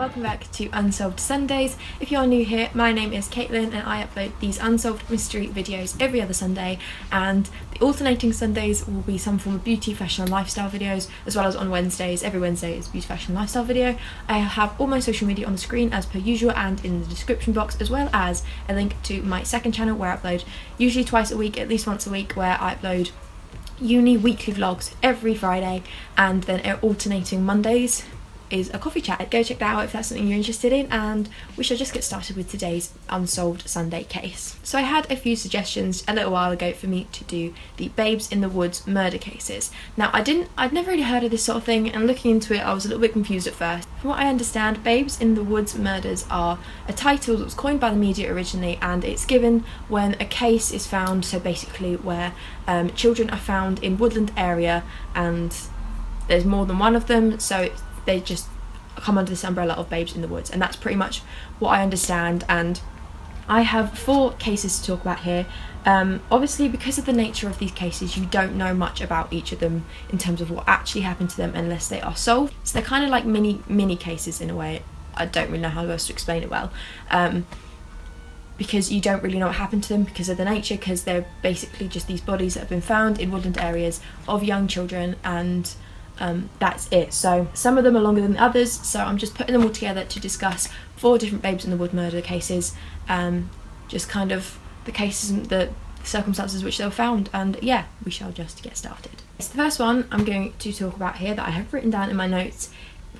welcome back to Unsolved Sundays. If you're new here, my name is Caitlin and I upload these unsolved mystery videos every other Sunday, and the alternating Sundays will be some form of beauty, fashion and lifestyle videos, as well as on Wednesdays. Every Wednesday is beauty, fashion and lifestyle video. I have all my social media on the screen as per usual and in the description box, as well as a link to my second channel where I upload usually twice a week, at least once a week, where I upload uni weekly vlogs every Friday, and then alternating Mondays is a coffee chat. Go check that out if that's something you're interested in, and we shall just get started with today's Unsolved Sunday case. So I had a few suggestions a little while ago for me to do the Babes in the Woods murder cases. Now I'd never really heard of this sort of thing, and looking into it I was a little bit confused at first. From what I understand, Babes in the Woods murders are a title that was coined by the media originally, and it's given when a case is found, so basically where children are found in woodland area and there's more than one of them, so they just come under this umbrella of Babes in the Woods, and that's pretty much what I understand. And I have 4 cases to talk about here. Obviously, because of the nature of these cases, you don't know much about each of them in terms of what actually happened to them unless they are solved. So they're kind of like mini cases in a way. I don't really know how else to explain it well. Because you don't really know what happened to them because of the nature, because they're basically just these bodies that have been found in woodland areas of young children, and that's it. So some of them are longer than others, so I'm just putting them all together to discuss 4 different Babes in the Wood murder cases, just kind of the cases and the circumstances which they were found, and yeah, we shall just get started. So the first one I'm going to talk about here that I have written down in my notes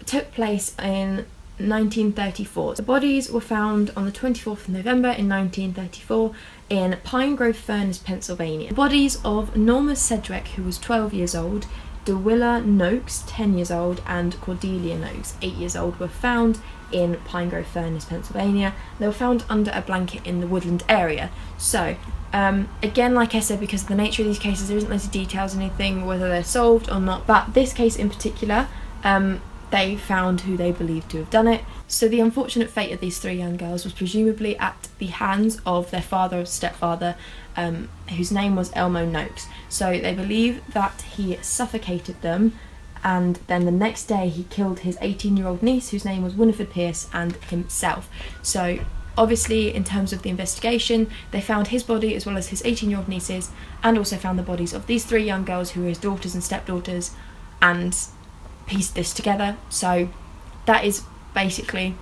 took place in 1934. The bodies were found on the 24th of November in 1934 in Pine Grove Furnace, Pennsylvania. The bodies of Norma Sedgwick, who was 12 years old, DeWilla Noakes, 10 years old, and Cordelia Noakes, 8 years old, were found in Pine Grove Furnace, Pennsylvania. They were found under a blanket in the woodland area. So, again, like I said, because of the nature of these cases, there isn't loads of details or anything, whether they're solved or not, but this case in particular, they found who they believed to have done it. So the unfortunate fate of these 3 young girls was presumably at the hands of their father or stepfather, whose name was Elmo Noakes. So they believe that he suffocated them, and then the next day he killed his 18-year-old niece, whose name was Winifred Pierce, and himself. So obviously, in terms of the investigation, they found his body as well as his 18-year-old niece's, and also found the bodies of these 3 young girls who were his daughters and stepdaughters, and pieced this together. So that is basically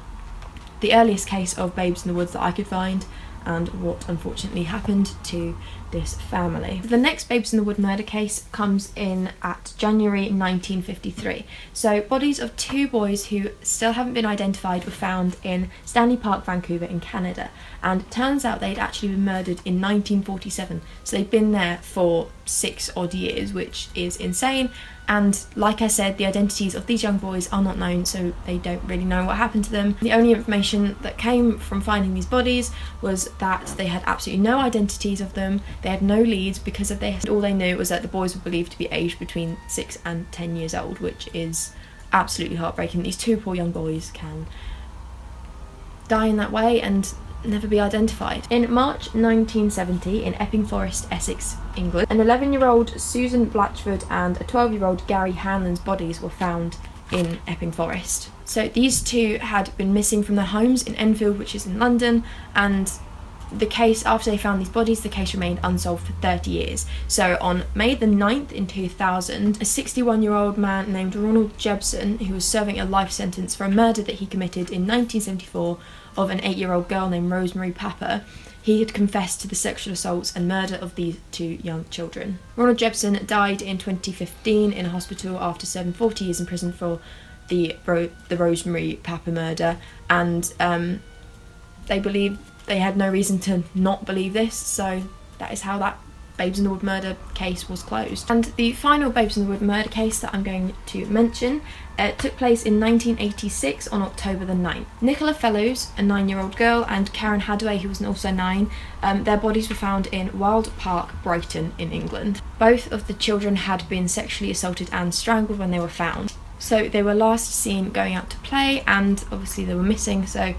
the earliest case of Babes in the Woods that I could find, and what unfortunately happened to this family. The next Babes in the Wood murder case comes in at January 1953. So bodies of 2 boys who still haven't been identified were found in Stanley Park, Vancouver in Canada, and it turns out they'd actually been murdered in 1947, so they've been there for 6 odd years, which is insane. And like I said, the identities of these young boys are not known, so they don't really know what happened to them. The only information that came from finding these bodies was that they had absolutely no identities of them, they had no leads because of this. All they knew was that the boys were believed to be aged between 6 and 10 years old, which is absolutely heartbreaking. These 2 poor young boys can die in that way and never be identified. In March 1970, in Epping Forest, Essex, England, an 11-year-old Susan Blatchford and a 12-year-old Gary Hanlon's bodies were found in Epping Forest. So these 2 had been missing from their homes in Enfield, which is in London, and the case, after they found these bodies, the case remained unsolved for 30 years. So on May the 9th in 2000, a 61-year-old man named Ronald Jebson, who was serving a life sentence for a murder that he committed in 1974 of an 8-year-old girl named Rosemary Papper, he had confessed to the sexual assaults and murder of these 2 young children. Ronald Jebson died in 2015 in a hospital after serving 40 years in prison for the Rosemary Papper murder, and they had no reason to not believe this, so that is how that Babes in the Wood murder case was closed. And the final Babes in the Wood murder case that I'm going to mention took place in 1986 on October the 9th. Nicola Fellows, a 9-year-old girl, and Karen Hadaway, who was also 9, their bodies were found in Wild Park, Brighton in England. Both of the children had been sexually assaulted and strangled when they were found. So they were last seen going out to play, and obviously they were missing, so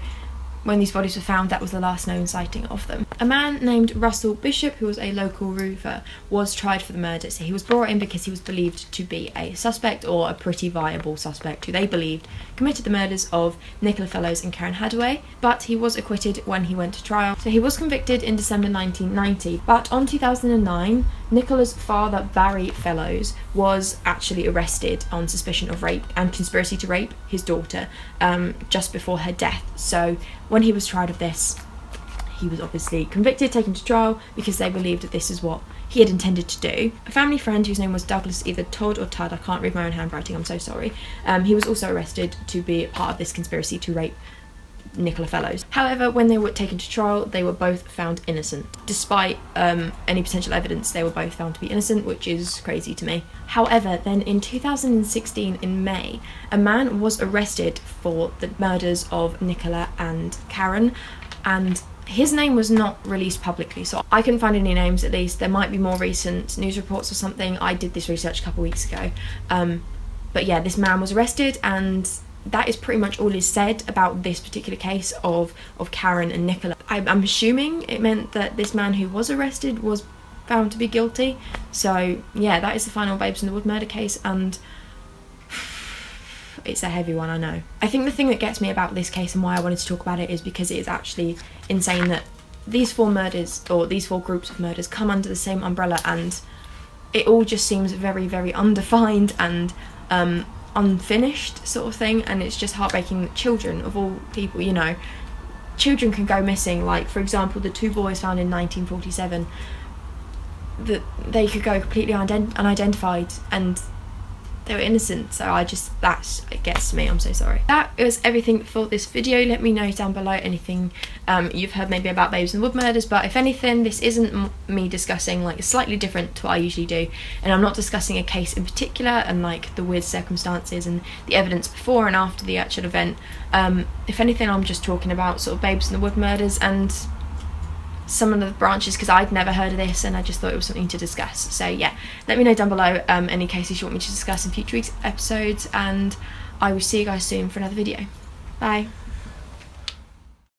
when these bodies were found, that was the last known sighting of them. A man named Russell Bishop, who was a local roofer, was tried for the murder. So he was brought in because he was believed to be a suspect, or a pretty viable suspect, who they believed committed the murders of Nicola Fellows and Karen Hadaway, but he was acquitted when he went to trial. So he was convicted in December 1990, but on 2009, Nicola's father, Barry Fellows, was actually arrested on suspicion of rape and conspiracy to rape his daughter just before her death. So when he was tried of this, he was obviously convicted, taken to trial, because they believed that this is what he had intended to do. A family friend whose name was Douglas, either Todd or Tud, I can't read my own handwriting, I'm so sorry, he was also arrested to be part of this conspiracy to rape Nicola Fellows. However, when they were taken to trial, they were both found innocent. Despite any potential evidence, they were both found to be innocent, which is crazy to me. However, then in 2016, in May, a man was arrested for the murders of Nicola and Karen, and his name was not released publicly, so I couldn't find any names. At least there might be more recent news reports or something. I did this research a couple weeks ago, but yeah, this man was arrested, and that is pretty much all is said about this particular case of Karen and Nicola. I'm assuming it meant that this man who was arrested was found to be guilty. So yeah, that is the final Babes in the Wood murder case, and it's a heavy one, I know. I think the thing that gets me about this case and why I wanted to talk about it is because it is actually insane that these 4 murders, or these 4 groups of murders, come under the same umbrella, and it all just seems very, very undefined and unfinished sort of thing. And it's just heartbreaking that children, of all people, you know, children can go missing. Like, for example, the 2 boys found in 1947, that they could go completely unidentified and they were innocent. So it gets to me, I'm so sorry. That was everything for this video. Let me know down below anything you've heard maybe about Babes in the Wood murders, but if anything, this isn't me discussing, like, it's slightly different to what I usually do, and I'm not discussing a case in particular and like the weird circumstances and the evidence before and after the actual event. If anything, I'm just talking about sort of Babes in the Wood murders and some of the branches, because I'd never heard of this and I just thought it was something to discuss. So yeah, let me know down below any cases you want me to discuss in future weeks' episodes, and I will see you guys soon for another video. Bye.